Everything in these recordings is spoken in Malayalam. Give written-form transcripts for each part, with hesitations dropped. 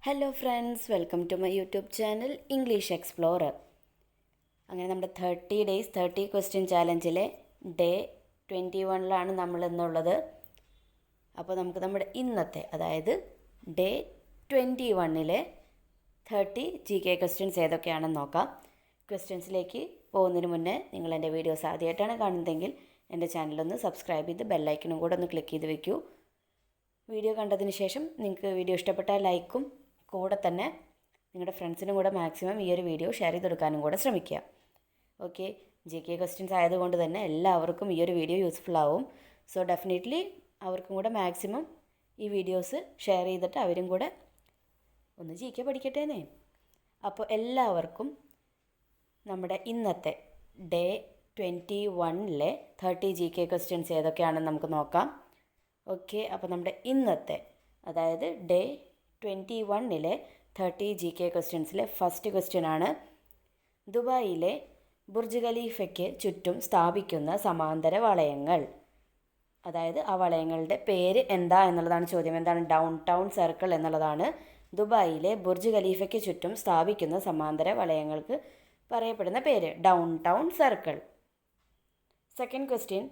Hello friends, welcome to my YouTube channel English explorer. അങ്ങനെ നമ്മുടെ 30 ഡേയ്സ് 30 ക്വസ്റ്റ്യൻ ചാലഞ്ചിലെ ഡേ 21 നമ്മൾ ഇന്നുള്ളത്. അപ്പോൾ നമുക്ക് നമ്മുടെ ഇന്നത്തെ, അതായത് ഡേ 21 30 GK ക്വസ്റ്റ്യൻസ് ഏതൊക്കെയാണെന്ന് നോക്കാം. ക്വസ്റ്റ്യൻസിലേക്ക് പോകുന്നതിന് മുന്നേ നിങ്ങൾ എൻ്റെ വീഡിയോസ് ആദ്യമായിട്ടാണ് കാണുന്നതെങ്കിൽ എൻ്റെ ചാനലൊന്ന് സബ്സ്ക്രൈബ് ചെയ്ത് ബെല്ലൈക്കനും കൂടെ ഒന്ന് ക്ലിക്ക് ചെയ്ത് വെക്കൂ. വീഡിയോ കണ്ടതിന് ശേഷം നിങ്ങൾക്ക് വീഡിയോ ഇഷ്ടപ്പെട്ടാൽ ലൈക്കും കൂടെ തന്നെ നിങ്ങളുടെ ഫ്രണ്ട്സിനും കൂടെ മാക്സിമം ഈ ഒരു വീഡിയോ ഷെയർ ചെയ്തെടുക്കാനും കൂടെ ശ്രമിക്കുക. ഓക്കെ, GK ക്വസ്റ്റ്യൻസ് ആയതുകൊണ്ട് തന്നെ എല്ലാവർക്കും ഈ ഒരു വീഡിയോ യൂസ്ഫുൾ ആവും. സോ ഡെഫിനറ്റ്ലി അവർക്കും കൂടെ മാക്സിമം ഈ വീഡിയോസ് ഷെയർ ചെയ്തിട്ട് അവരും കൂടെ ഒന്ന് GK പഠിക്കട്ടേന്നേ. അപ്പോൾ എല്ലാവർക്കും നമ്മുടെ ഇന്നത്തെ ഡേ 21 30 GK ക്വസ്റ്റ്യൻസ് ഏതൊക്കെയാണെന്ന് നമുക്ക് നോക്കാം. ഓക്കെ, അപ്പോൾ നമ്മുടെ ഇന്നത്തെ, അതായത് ഡേ 21 30 GK ക്വസ്റ്റ്യൻസിലെ ഫസ്റ്റ് ക്വസ്റ്റ്യൻ ആണ്: ദുബായിലെ ബുർജ് ഖലീഫയ്ക്ക് ചുറ്റും സ്ഥാപിക്കുന്ന സമാന്തര വളയങ്ങൾ, അതായത് ആ വളയങ്ങളുടെ പേര് എന്താ എന്നുള്ളതാണ് ചോദ്യം. എന്താണ്? ഡൗൺ ടൗൺ സർക്കിൾ എന്നുള്ളതാണ് ദുബായിലെ ബുർജ് ഖലീഫയ്ക്ക് ചുറ്റും സ്ഥാപിക്കുന്ന സമാന്തര വളയങ്ങൾക്ക് പറയപ്പെടുന്ന പേര്, down town circle. Second question: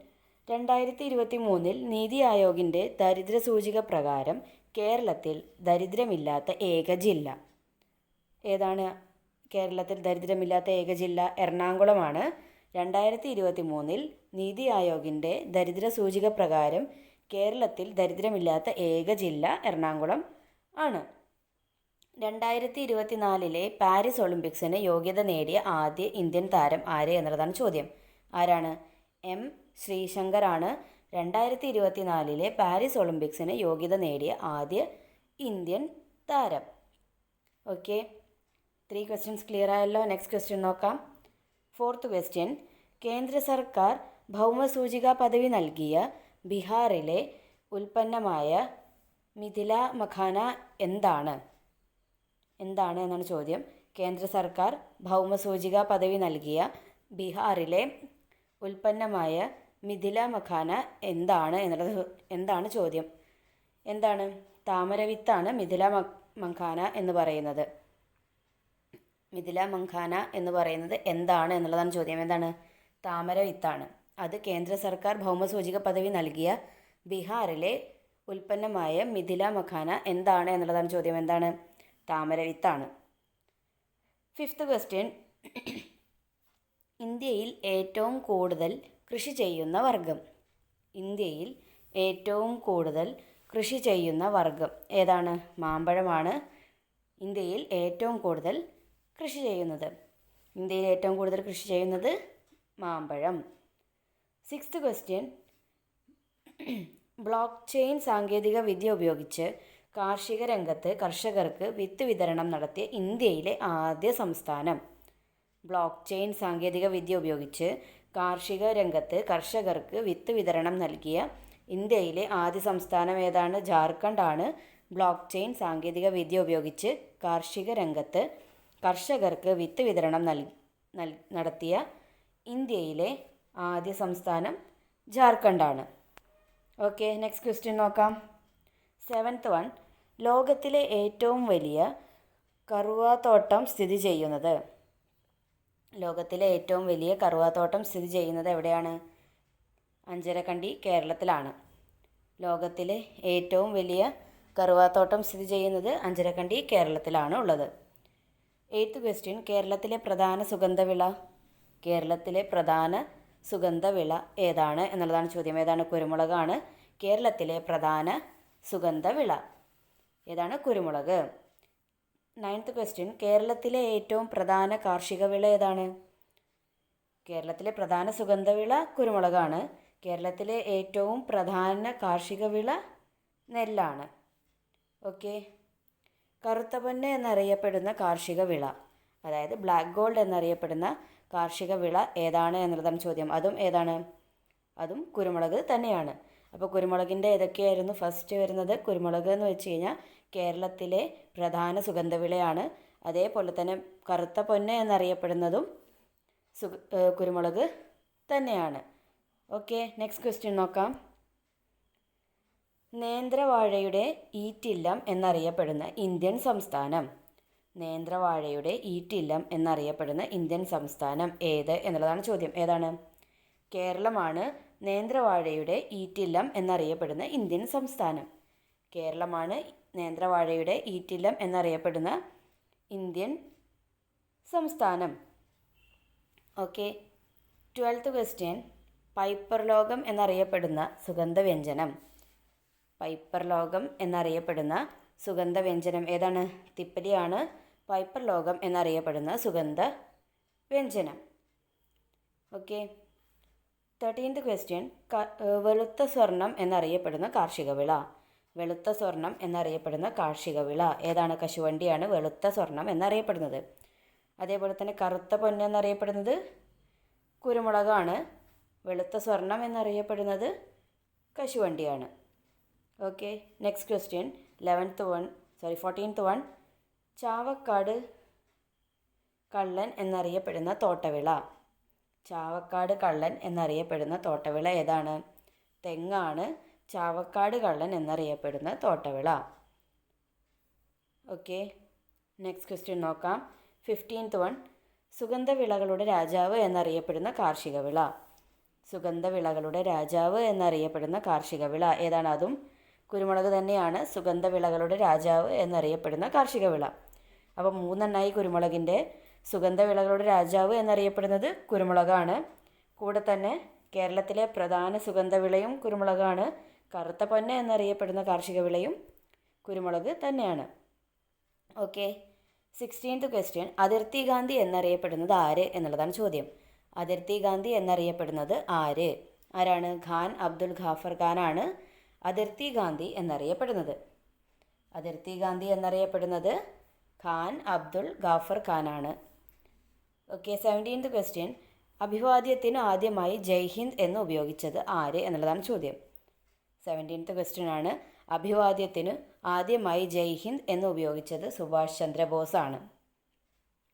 2023 നീതി ആയോഗിൻ്റെ ദരിദ്ര സൂചിക പ്രകാരം കേരളത്തിൽ ദരിദ്രമില്ലാത്ത ഏക ജില്ല ഏതാണ്? കേരളത്തിൽ ദരിദ്രമില്ലാത്ത ഏക ജില്ല എറണാകുളമാണ്. 2023 നീതി ആയോഗിൻ്റെ ദരിദ്ര സൂചിക പ്രകാരം കേരളത്തിൽ ദരിദ്രമില്ലാത്ത ഏക ജില്ല എറണാകുളം ആണ്. 2024 പാരീസ് ഒളിമ്പിക്സിന് യോഗ്യത നേടിയ ആദ്യ ഇന്ത്യൻ താരം ആര് എന്നുള്ളതാണ് ചോദ്യം. ആരാണ്? M. ശ്രീശങ്കറാണ് 2024 പാരീസ് ഒളിമ്പിക്സിന് യോഗ്യത നേടിയ ആദ്യ ഇന്ത്യൻ താരം. ഓക്കെ, 3 ക്വസ്റ്റ്യൻസ് ക്ലിയർ ആയല്ലോ. നെക്സ്റ്റ് ക്വസ്റ്റ്യൻ നോക്കാം. ഫോർത്ത് ക്വസ്റ്റ്യൻ: കേന്ദ്ര സർക്കാർ ഭൗമസൂചിക പദവി നൽകിയ ബീഹാറിലെ ഉൽപ്പന്നമായ മിഥില മഖാന എന്താണ് എന്നാണ് ചോദ്യം. കേന്ദ്ര സർക്കാർ ഭൗമസൂചിക പദവി നൽകിയ ബീഹാറിലെ ഉൽപ്പന്നമായ മിഥില മഖാന എന്താണ് ചോദ്യം. എന്താണ്? താമരവിത്താണ് മിഥില മഖാന എന്ന് പറയുന്നത്. മിഥില മഖാന എന്ന് പറയുന്നത് എന്താണ് എന്നുള്ളതാണ് ചോദ്യം. എന്താണ്? താമരവിത്താണ്. അത് കേന്ദ്ര സർക്കാർ ഭൗമസൂചിക പദവി നൽകിയ ബീഹാറിലെ ഉൽപ്പന്നമായ മിഥില മഖാന എന്താണ് എന്നുള്ളതാണ് ചോദ്യം. എന്താണ്? താമരവിത്താണ്. ഫിഫ്ത്ത് ക്വസ്റ്റ്യൻ: ഇന്ത്യയിൽ ഏറ്റവും കൂടുതൽ കൃഷി ചെയ്യുന്ന വർഗം. ഇന്ത്യയിൽ ഏറ്റവും കൂടുതൽ കൃഷി ചെയ്യുന്ന വർഗം ഏതാണ്? മാമ്പഴമാണ് ഇന്ത്യയിൽ ഏറ്റവും കൂടുതൽ കൃഷി ചെയ്യുന്നത്. ഇന്ത്യയിൽ ഏറ്റവും കൂടുതൽ കൃഷി ചെയ്യുന്നത് മാമ്പഴം. സിക്സ്ത് ക്വസ്റ്റ്യൻ: ബ്ലോക്ക് ചെയിൻ സാങ്കേതിക വിദ്യ ഉപയോഗിച്ച് കാർഷിക രംഗത്ത് കർഷകർക്ക് വിത്ത് വിതരണം നടത്തിയ ഇന്ത്യയിലെ ആദ്യ സംസ്ഥാനം. ബ്ലോക്ക് ചെയിൻ സാങ്കേതിക വിദ്യ ഉപയോഗിച്ച് കാർഷിക രംഗത്ത് കർഷകർക്ക് വിത്ത് വിതരണം നൽകിയ ഇന്ത്യയിലെ ആദ്യ സംസ്ഥാനം ഏതാണ്? ജാർഖണ്ഡ് ആണ്. ബ്ലോക്ക് ചെയിൻ സാങ്കേതിക വിദ്യ ഉപയോഗിച്ച് കാർഷിക രംഗത്ത് കർഷകർക്ക് വിത്ത് വിതരണം നടത്തിയ ഇന്ത്യയിലെ ആദ്യ സംസ്ഥാനം ജാർഖണ്ഡ് ആണ്. ഓക്കെ, നെക്സ്റ്റ് ക്വസ്റ്റ്യൻ നോക്കാം. സെവൻത്ത് വൺ: ലോകത്തിലെ ഏറ്റവും വലിയ കറുവാത്തോട്ടം സ്ഥിതി ചെയ്യുന്നത്. ലോകത്തിലെ ഏറ്റവും വലിയ കറുവാത്തോട്ടം സ്ഥിതി ചെയ്യുന്നത് എവിടെയാണ്? അഞ്ചരക്കണ്ടി, കേരളത്തിലാണ്. ലോകത്തിലെ ഏറ്റവും വലിയ കറുവാത്തോട്ടം സ്ഥിതി ചെയ്യുന്നത് അഞ്ചരക്കണ്ടി, കേരളത്തിലാണ് ഉള്ളത്. എയ്ത്ത് ക്വസ്റ്റ്യൻ: കേരളത്തിലെ പ്രധാന സുഗന്ധവിള. കേരളത്തിലെ പ്രധാന സുഗന്ധവിള ഏതാണ് എന്നുള്ളതാണ് ചോദ്യം. ഏതാണ്? കുരുമുളകാണ്. കേരളത്തിലെ പ്രധാന സുഗന്ധവിള ഏതാണ്? കുരുമുളക്. നയൻത്ത് ക്വസ്റ്റ്യൻ: കേരളത്തിലെ ഏറ്റവും പ്രധാന കാർഷിക വിള ഏതാണ്? കേരളത്തിലെ പ്രധാന സുഗന്ധവിള കുരുമുളകാണ്. കേരളത്തിലെ ഏറ്റവും പ്രധാന കാർഷിക വിള നെല്ലാണ്. ഓക്കെ, കറുത്ത പൊന്ന് എന്നറിയപ്പെടുന്ന കാർഷിക വിള, അതായത് ബ്ലാക്ക് ഗോൾഡ് എന്നറിയപ്പെടുന്ന കാർഷിക വിള ഏതാണ് എന്നുള്ളതാണ് ചോദ്യം. അതും ഏതാണ്? അതും കുരുമുളക് തന്നെയാണ്. അപ്പോൾ കുരുമുളകിൻ്റെ ഏതൊക്കെയായിരുന്നു ഫസ്റ്റ് വരുന്നത്? കുരുമുളക് എന്ന് വെച്ച് കഴിഞ്ഞാൽ കേരളത്തിലെ പ്രധാന സുഗന്ധവിളയാണ്. അതേപോലെ തന്നെ കറുത്ത പൊന്ന് എന്നറിയപ്പെടുന്നതും കുരുമുളക് തന്നെയാണ്. ഓക്കെ, നെക്സ്റ്റ് ക്വസ്റ്റ്യൻ നോക്കാം. നേന്ത്രവാഴയുടെ ഈറ്റില്ലം എന്നറിയപ്പെടുന്ന ഇന്ത്യൻ സംസ്ഥാനം. നേന്ത്രവാഴയുടെ ഈറ്റില്ലം എന്നറിയപ്പെടുന്ന ഇന്ത്യൻ സംസ്ഥാനം ഏത് എന്നുള്ളതാണ് ചോദ്യം. ഏതാണ്? കേരളമാണ് നേന്ത്രവാഴയുടെ ഈറ്റില്ലം എന്നറിയപ്പെടുന്ന ഇന്ത്യൻ സംസ്ഥാനം. കേരളമാണ് നേന്ത്രവാഴയുടെ ഈറ്റില്ലം എന്നറിയപ്പെടുന്ന ഇന്ത്യൻ സംസ്ഥാനം. ഓക്കെ. 12th question. പൈപ്പർ ലോകം എന്നറിയപ്പെടുന്ന സുഗന്ധവ്യഞ്ജനം. പൈപ്പർ ലോകം എന്നറിയപ്പെടുന്ന സുഗന്ധവ്യഞ്ജനം ഏതാണ്? തിപ്പലിയാണ് പൈപ്പർ ലോകം എന്നറിയപ്പെടുന്ന സുഗന്ധവ്യഞ്ജനം. ഓക്കെ. 13th question. വെളുത്ത സ്വർണം എന്നറിയപ്പെടുന്ന കാർഷിക വിള. വെളുത്ത സ്വർണം എന്നറിയപ്പെടുന്ന കാർഷിക വിള ഏതാണ്? കശുവണ്ടിയാണ് വെളുത്ത സ്വർണം എന്നറിയപ്പെടുന്നത്. അതേപോലെ തന്നെ കറുത്ത പൊന്ന് എന്നറിയപ്പെടുന്നത് കുരുമുളകാണ്. വെളുത്ത സ്വർണം എന്നറിയപ്പെടുന്നത് കശുവണ്ടിയാണ്. Okay. Next question. 14th one. ചാവക്കാട് കള്ളൻ എന്നറിയപ്പെടുന്ന തോട്ടവിള. ചാവക്കാട് കള്ളൻ എന്നറിയപ്പെടുന്ന തോട്ടവിള ഏതാണ്? തെങ്ങാണ് ചാവക്കാട് കള്ളൻ എന്നറിയപ്പെടുന്ന തോട്ടവിള. ഓക്കെ. നെക്സ്റ്റ് ക്വസ്റ്റ്യൻ നോക്കാം. 15th one. സുഗന്ധവിളകളുടെ രാജാവ് എന്നറിയപ്പെടുന്ന കാർഷിക വിള. സുഗന്ധവിളകളുടെ രാജാവ് എന്നറിയപ്പെടുന്ന കാർഷിക വിള ഏതാണ്? അതും കുരുമുളക് തന്നെയാണ് സുഗന്ധവിളകളുടെ രാജാവ് എന്നറിയപ്പെടുന്ന കാർഷിക വിള. അപ്പോൾ 3 കുരുമുളകിൻ്റെ. സുഗന്ധവിളകളുടെ രാജാവ് എന്നറിയപ്പെടുന്നത് കുരുമുളകാണ്. കൂടെ തന്നെ കേരളത്തിലെ പ്രധാന സുഗന്ധവിളയും കുരുമുളകാണ്. കറുത്ത പൊന്ന് എന്നറിയപ്പെടുന്ന കാർഷിക വിളയും കുരുമുളക് തന്നെയാണ്. ഓക്കെ. 16th question. അതിർത്തി ഗാന്ധി എന്നറിയപ്പെടുന്നത് ആര് എന്നുള്ളതാണ് ചോദ്യം. അതിർത്തി ഗാന്ധി എന്നറിയപ്പെടുന്നത് ആര്? ആരാണ്? ഖാൻ അബ്ദുൽ ഗാഫർ ഖാനാണ് അതിർത്തി ഗാന്ധി എന്നറിയപ്പെടുന്നത്. അതിർത്തി ഗാന്ധി എന്നറിയപ്പെടുന്നത് ഖാൻ അബ്ദുൽ ഗാഫർ ഖാനാണ്. ഓക്കെ. 17th question. അഭിവാദ്യത്തിന് ആദ്യമായി ജയ് ഹിന്ദ് എന്ന് ഉപയോഗിച്ചത് ആര് എന്നുള്ളതാണ് ചോദ്യം. 17th ക്വസ്റ്റ്യൻ ആണ്. അഭിവാദ്യത്തിന് ആദ്യമായി ജയ് ഹിന്ദ് എന്ന് ഉപയോഗിച്ചത് സുഭാഷ് ചന്ദ്രബോസ് ആണ്.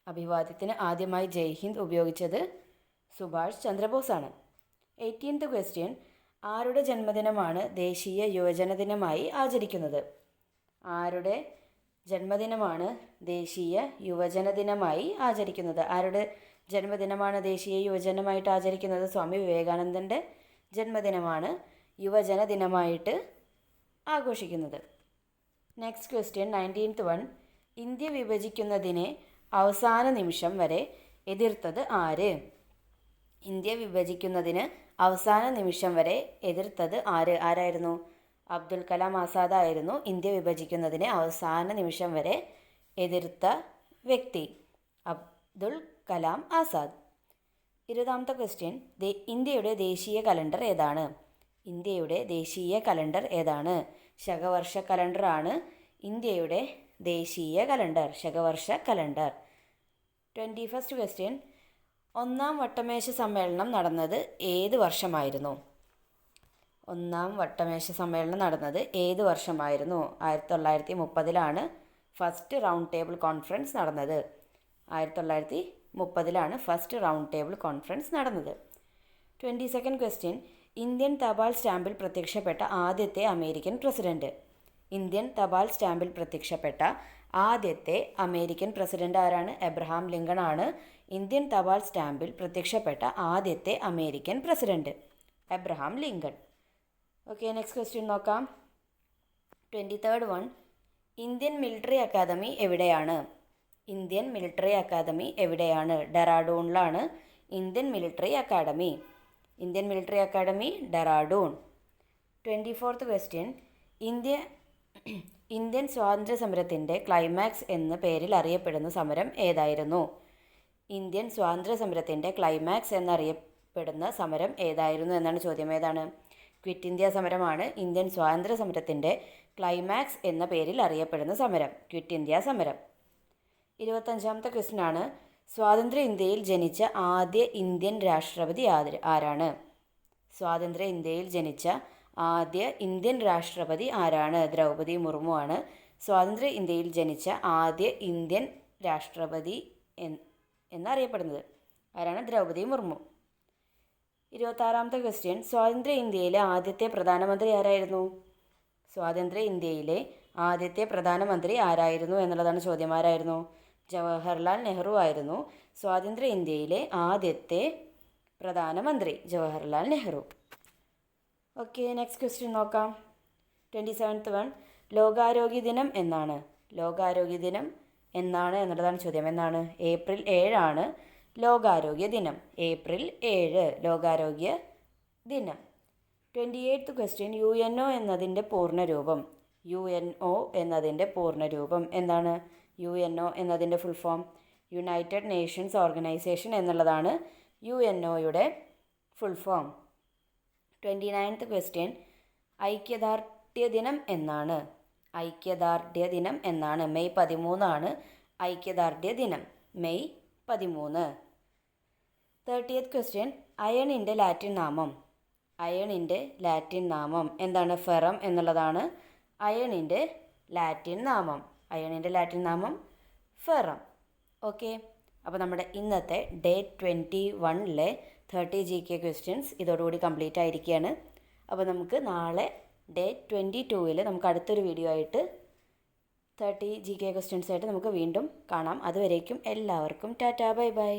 അഭിവാദ്യത്തിന് ആദ്യമായി ജയ് ഹിന്ദ് ഉപയോഗിച്ചത് സുഭാഷ് ചന്ദ്രബോസ് ആണ്. 18th question. ആരുടെ ജന്മദിനമാണ് ദേശീയ യുവജന ദിനമായി ആചരിക്കുന്നത്? ആരുടെ ജന്മദിനമാണ് ദേശീയ യുവജന ദിനമായി ആചരിക്കുന്നത്? ആരുടെ ജന്മദിനമാണ് ദേശീയ യുവജനമായിട്ട് ആചരിക്കുന്നത്? സ്വാമി വിവേകാനന്ദൻ്റെ ജന്മദിനമാണ് യുവജന ദിനമായിട്ട് ആഘോഷിക്കുന്നത്. Next question. 19th one. India വിഭജിക്കുന്നതിനെ അവസാന നിമിഷം വരെ എതിർത്തത് ആര്? ഇന്ത്യ വിഭജിക്കുന്നതിന് അവസാന നിമിഷം വരെ എതിർത്തത് ആര്? ആരായിരുന്നു? അബ്ദുൽ കലാം ആസാദ് ആയിരുന്നു ഇന്ത്യ വിഭജിക്കുന്നതിന് അവസാന നിമിഷം വരെ എതിർത്ത വ്യക്തി. അബ്ദുൽ കലാം ആസാദ്. 20th question. ഇന്ത്യയുടെ ദേശീയ കലണ്ടർ ഏതാണ്? ഇന്ത്യയുടെ ദേശീയ കലണ്ടർ ഏതാണ്? ശകവർഷ കലണ്ടറാണ് ഇന്ത്യയുടെ ദേശീയ കലണ്ടർ. ശകവർഷ കലണ്ടർ. 21st question. ഒന്നാം വട്ടമേശ സമ്മേളനം നടന്നത് ഏത് വർഷമായിരുന്നു? ഒന്നാം വട്ടമേശ സമ്മേളനം നടന്നത് ഏത് വർഷമായിരുന്നു? 1930 ഫസ്റ്റ് റൗണ്ട് ടേബിൾ കോൺഫറൻസ് നടന്നത്. 1930 ഫസ്റ്റ് റൗണ്ട് ടേബിൾ കോൺഫറൻസ് നടന്നത്. 22nd question. ഇന്ത്യൻ തപാൽ സ്റ്റാമ്പിൽ പ്രത്യക്ഷപ്പെട്ട ആദ്യത്തെ അമേരിക്കൻ പ്രസിഡന്റ്. ഇന്ത്യൻ തപാൽ സ്റ്റാമ്പിൽ പ്രത്യക്ഷപ്പെട്ട ആദ്യത്തെ അമേരിക്കൻ പ്രസിഡന്റ് ആരാണ്? എബ്രഹാം ലിങ്കൺ ആണ് ഇന്ത്യൻ തപാൽ സ്റ്റാമ്പിൽ പ്രത്യക്ഷപ്പെട്ട ആദ്യത്തെ American president. Abraham Lincoln. Okay. Next question നോക്കാം. 23rd one. Indian military academy എവിടെയാണ്? ഇന്ത്യൻ മിലിറ്ററി അക്കാദമി എവിടെയാണ്? ഡെറാഡൂണിലാണ് Indian military academy. Indian military academy Dehradun. 24th question. Indian സ്വാതന്ത്ര്യ സമരത്തിൻ്റെ ക്ലൈമാക്സ് എന്ന പേരിൽ അറിയപ്പെടുന്ന സമരം ഏതായിരുന്നു? ഇന്ത്യൻ സ്വാതന്ത്ര്യ സമരത്തിൻ്റെ ക്ലൈമാക്സ് എന്നറിയപ്പെടുന്ന സമരം ഏതായിരുന്നു എന്നാണ് ചോദ്യം. ഏതാണ്? ക്വിറ്റ് ഇന്ത്യ സമരമാണ് ഇന്ത്യൻ സ്വാതന്ത്ര്യ സമരത്തിൻ്റെ ക്ലൈമാക്സ് എന്ന പേരിൽ അറിയപ്പെടുന്ന സമരം. ക്വിറ്റ് ഇന്ത്യ സമരം. 25ാമത്തെ ക്വസ്റ്റ്യൻ ആണ്. സ്വാതന്ത്ര്യ ഇന്ത്യയിൽ ജനിച്ച ആദ്യ ഇന്ത്യൻ രാഷ്ട്രപതി ആരാണ്? സ്വാതന്ത്ര്യ ഇന്ത്യയിൽ ജനിച്ച ആദ്യ ഇന്ത്യൻ രാഷ്ട്രപതി ആരാണ്? ദ്രൗപദി മുർമു ആണ് സ്വാതന്ത്ര്യ ഇന്ത്യയിൽ ജനിച്ച ആദ്യ ഇന്ത്യൻ രാഷ്ട്രപതി എന്നറിയപ്പെടുന്നത്. ആരാണ്? ദ്രൗപദി മുർമു. 26ാമത്തെ ക്വസ്റ്റ്യൻ. സ്വാതന്ത്ര്യ ഇന്ത്യയിലെ ആദ്യത്തെ പ്രധാനമന്ത്രി ആരായിരുന്നു? സ്വാതന്ത്ര്യ ഇന്ത്യയിലെ ആദ്യത്തെ പ്രധാനമന്ത്രി ആരായിരുന്നു എന്നുള്ളതാണ് ചോദ്യം. ആരായിരുന്നു? ജവഹർലാൽ നെഹ്റു ആയിരുന്നു സ്വാതന്ത്ര്യ ഇന്ത്യയിലെ ആദ്യത്തെ പ്രധാനമന്ത്രി. Jawaharlal Nehru. Okay, next question നോക്കാം. 27th one. ലോകാരോഗ്യ ദിനം എന്നാണ്? ലോകാരോഗ്യ ദിനം എന്നാണ് എന്നുള്ളതാണ് ചോദ്യം. എന്നാണ്? ഏപ്രിൽ 7 ലോകാരോഗ്യ ദിനം. ഏപ്രിൽ 7 ലോകാരോഗ്യ ദിനം. 28th question. UNO എന്നതിൻ്റെ പൂർണ്ണരൂപം. UNO എന്നതിൻ്റെ പൂർണ്ണരൂപം എന്താണ്? UNO എന്നതിൻ്റെ full form united nations organisation എന്നുള്ളതാണ് UNOയുടെ ഫുൾ ഫോം. 29th question. ഐക്യദാർഢ്യ ദിനം എന്നാണ്? ഐക്യദാർഢ്യ ദിനം എന്നാണ്? മെയ് 13 ഐക്യദാർഢ്യ ദിനം. മെയ് 13. 30th question. അയണിൻ്റെ ലാറ്റിൻ നാമം. അയണിൻ്റെ ലാറ്റിൻ നാമം എന്താണ്? ഫെറം എന്നുള്ളതാണ് അയണിൻ്റെ ലാറ്റിൻ നാമം. അയണിൻ്റെ ലാറ്റിൻ നാമം ഫെറം. ഓക്കെ, അപ്പോൾ നമ്മുടെ ഇന്നത്തെ ഡേ 21 30 GK ക്വസ്റ്റ്യൻസ് ഇതോടുകൂടി കംപ്ലീറ്റ് ആയിരിക്കുകയാണ്. അപ്പോൾ നമുക്ക് നാളെ ഡേ 22 നമുക്ക് അടുത്തൊരു വീഡിയോ ആയിട്ട് 30 GK ക്വസ്റ്റ്യൻസ് ആയിട്ട് നമുക്ക് വീണ്ടും കാണാം. അതുവരേക്കും എല്ലാവർക്കും ടാറ്റാ, ബൈ ബൈ.